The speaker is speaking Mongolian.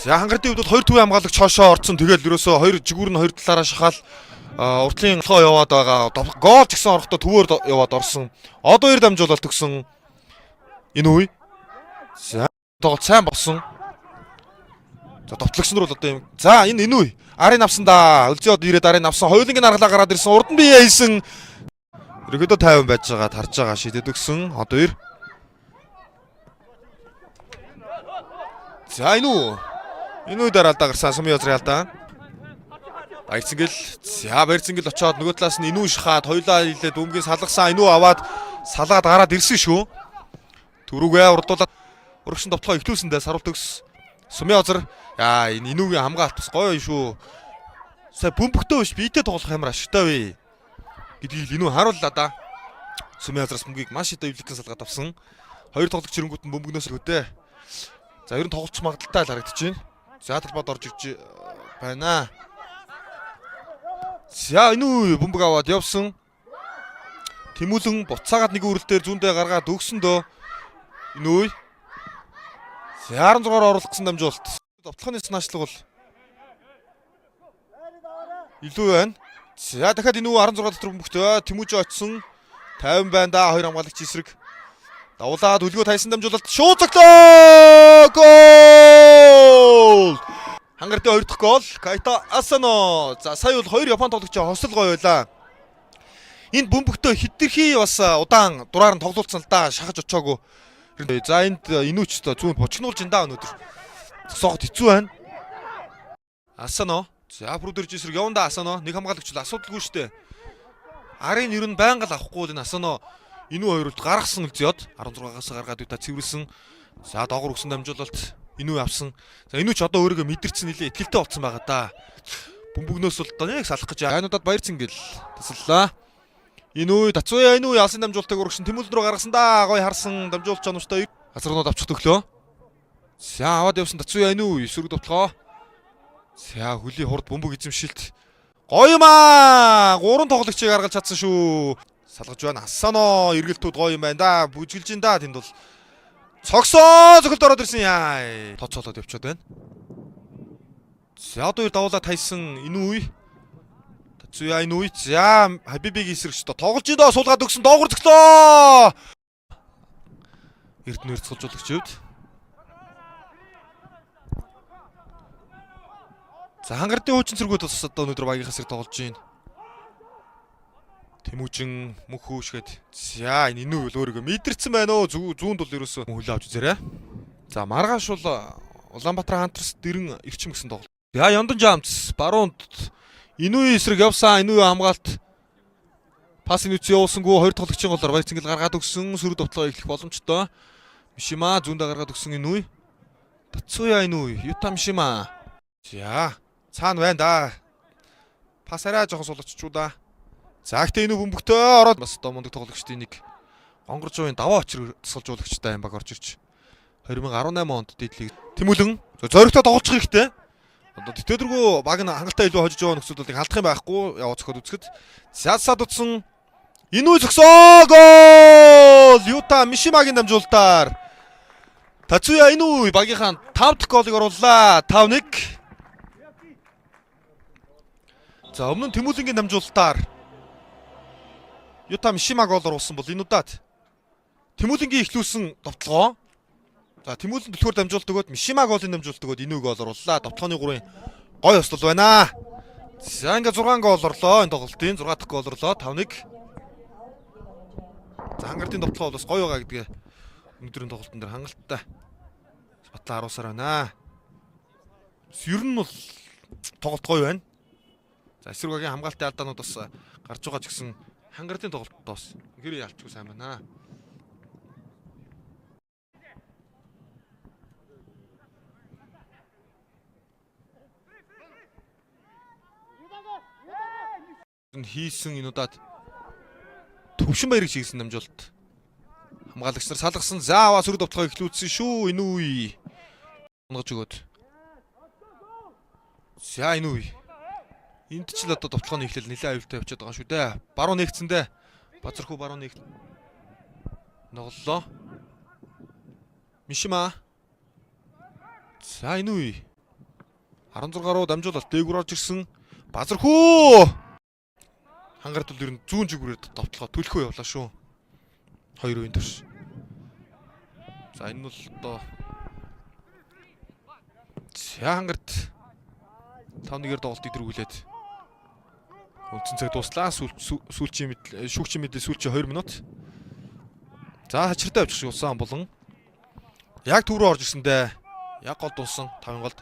За хангалтын хувьд бол 2 төвийн хамгаалагч хоошоо орцсон. Тэгэл ерөөсөө 2 жигүүр нь 2 талаараа шахаал уртлын толгой яваад байгаа. Гол ч гэсэн орохдоо төвөөр яваад орсон. Одоо 2 дамжуулалт өгсөн. Энэ үе. За тоглолт сайн болсон. За товтлогч нар бол одоо юм. За энэ үе. Арын авсан да. Өлзөө одоо ирээд арын авсан. Хоёулангийн аргалаа гараад ирсэн. Урд нь бие хийсэн. Ерөөдөө 50 байж байгаа. Тарж байгаа шидэд өгсөн. Одоо 2. За энэ үе. Энэ үе дараалдаа гарсан Сумын язрын алдаа. Баярцэнгэл. За баярцэнгэл очоод нөгөө талаас нь энэ үе шахаад хоёулаа хилээд өмгийн салгасан. Энэ үе аваад салаад гараад ирсэн шүү. Түрүүгээ урдуулаад урагшин товтлогоо ихлүүлсэндээ саруулт өгс. Сумын язар. Яа энэ үеийн хамгаалт бас гоё шүү. Сая бөмбөгтөө биш биетэй тоглох ямар ашигтай вэ гэдгийг энэ үе харууллаа да. Сумын язраас бөмбөгийг маш их дэвлэгэн салгаад авсан. Хоёр тоглогч ирэнгүүт нь бөмбөгнөөс хөдөө. За ер нь тоглолч магадaltaй л харагдаж байна. За талбайд орж ирж байна. За энэ үе бөмбөг аваад явсан. Тэмүүлэн буцаагаад нэг үрэл дээр зүүндээ гаргаад өгсөндөө энэ үе. За 16-аар оруулсан дамжуулалт. Довтлооны санаачлаг бол илүү байна. За дахиад энэ үе 16 дотор бөмбөгтөө Тэмүүжи очсон. 50 байна да. Хоёр хамгаалагч эсрэг. Давлаад үлгөө тайсан дамжуулалт шууд цогтоо гол. Хангалтын 2 дахь гол Кайта Асано. За сая бол 2 Япон тоглогч хосол гоё байлаа. Энд бөмбөгтөө хитрхи бас удаан дураар нь тоглуулсан л да. Шахаж очоогүй. За энд инүүч та зүүн бочгнуулж ин да өнөөдөр. Зогсооход хэцүү байна. Асано. За брүүдэрж эсрэг явна да Асано. Нэг хамгаалагч л асуудалгүй штэ. Арын ер нь байнга л авахгүй л энэ Асано. Энэ хоёр бол гаргасан үлзээд 16-аас гаргаад үта цэвэрлсэн. За доогор өгсөн дамжуулалт энэ авсан. За энэ ч одоо өөрийгөө мэдэрсэн нэлээ ихтэй болсон байгаа да. Бөмбөгнөөс бол одоо нэг салах гэж айнуудад баярцэнгэл тасаллаа. Энэ үе Дацуя энэ үе алсын дамжуулалтыг урагшин Тэмүүлэн рүү гаргасан да. Гой харсан дамжуулч чанартай асарнууд авчих төглөө. За аваад явсан Дацуя энэ үе эсрэг довтлоо. За хөлийн хурд бөмбөг эзэмшилт. Гоё юм аа. 3 тоглогчийг гаргаж чадсан шүү. Салгаж байна. Асано эргэлтүүд гоё юм байна да. Бүжгэлж ин да тэнд бол. Цогсоо зөвхөлд ороод ирсэн яа. Тооцоолоод явчихад байна. За одоо давуулаа тайсан энэ үе. Дацуя энэ үе. За Хабибиг эсрэгч тоглож идөө суулгаад өгсөн доогор зөглөө. Эрдэнэ эрдцүүлжуулагч өвд. За хангалтын хуучин цэргүүд бас одоо өнөөдөр багийнхаа сэрэг тоглож байна. Тэмүүжин мөнхөөшгээд. За энэ инүү бол өөрийгөө мэдэрсэн байна өө. Зүүнд бол ерөөсөө хөлөө авч үзээрэй. За маргааш бол Улаанбаатар Хантерс дэрэн ирчим гэсэн тоглолт. За Ёндон Жамц баруунд инүү эсрэг явсан. Инүү хамгаалт пас инүүц явуулсангүй хоёр тоглогчийн голоор баярцэнгэл гаргаад өгсөн. Сөрөг довтлогоо эхлэх боломжтой. Мишима зүүндээ гаргаад өгсөн инүү. Дацуя инүү. Юта Мишима. За цаана байна да. Пас арай жоохон сулгаччуу да. За ихтэй энэ бөмбөгтөө ороод бас одоо мундаг тоглогчдын нэг гонгорж уян даваа очир тасалжуулагчтай юм баг орж ирж 2018 онд дийдлийг Тэмүүлэн зоригтой тоглож хэрэгтэй. Одоо тэтгэдэргүй баг нь хангалттай илүү хожиж байгаа нөхцөл бол халдах юм байхгүй яваа зөхөд үзэхэд сад утсан энэ үе зөксөө гол Юта Мишимагийн дамжуулалтаар Дацуя энэ үе багийнхаа 5 дахь голыг орууллаа 5-1. За өмнө нь Тэмүүлэнгийн дамжуулалтаар Юта Мишима гол оруулсан бол энэ удаад Тэмүүлэнгийн ихлүүлсэн довтлогоо. За Тэмүүлэн төлхөөр дамжуулалт өгөөд Мишима голын дамжуулалт өгөөд энэ гол орууллаа. Довтлооны 3-ын гой ослол байна. За ингээ 6 гол орлоо энэ тоглолтын 6 дахь гол орлоо 5-1. За хангалтын довтлогоо бол бас гоё байгаа гэдгээ өнөөдрийн тоглолтын дээр хангалттай батлаа харуулсаар байна. Ер нь бол тоглолт гоё байна. За эсрэг багийн хамгаалтын алдаанууд бас гарч байгаа ч гэсэн хангалтын тоглолтоос гэрээ ялчгүй сайн байна. Хийсэн энэ удаад Төвшин баярыг чигсэн дамжуулалт. Хамгаалагч нар салгасан. За аваа сөрөг довтлогоо эхлүүлсэн шүү. Энэ үе. Унгаж өгөөд. За энэ үе. Энд ч л одоо довтлооны эхлэл нэлээд аюултай явчихад байгаа шүү дээ. Баруун нэгцэндээ базархуу баруун нэг ноглоо. Мишима. За энэ үе. 16 руу дамжуулалт дээгүүр орж ирсэн. Базархүү. Хангарт бол ер нь зүүн жигүүрээр товтлохоо төлөхөө явлаа шүү. 2 үеийн төрш. За энэ бол одоо хангарт 5-1-ээр тоглолт идэргүүлээд үндсэн цаг дуслаа. Сүүлчийн шүүгчийн мэдээ сүүлчийн 2 минут. За хачиртай авчих шиг улсан болон яг төв рүү орж ирсэндээ яг гол дунсан 5 голд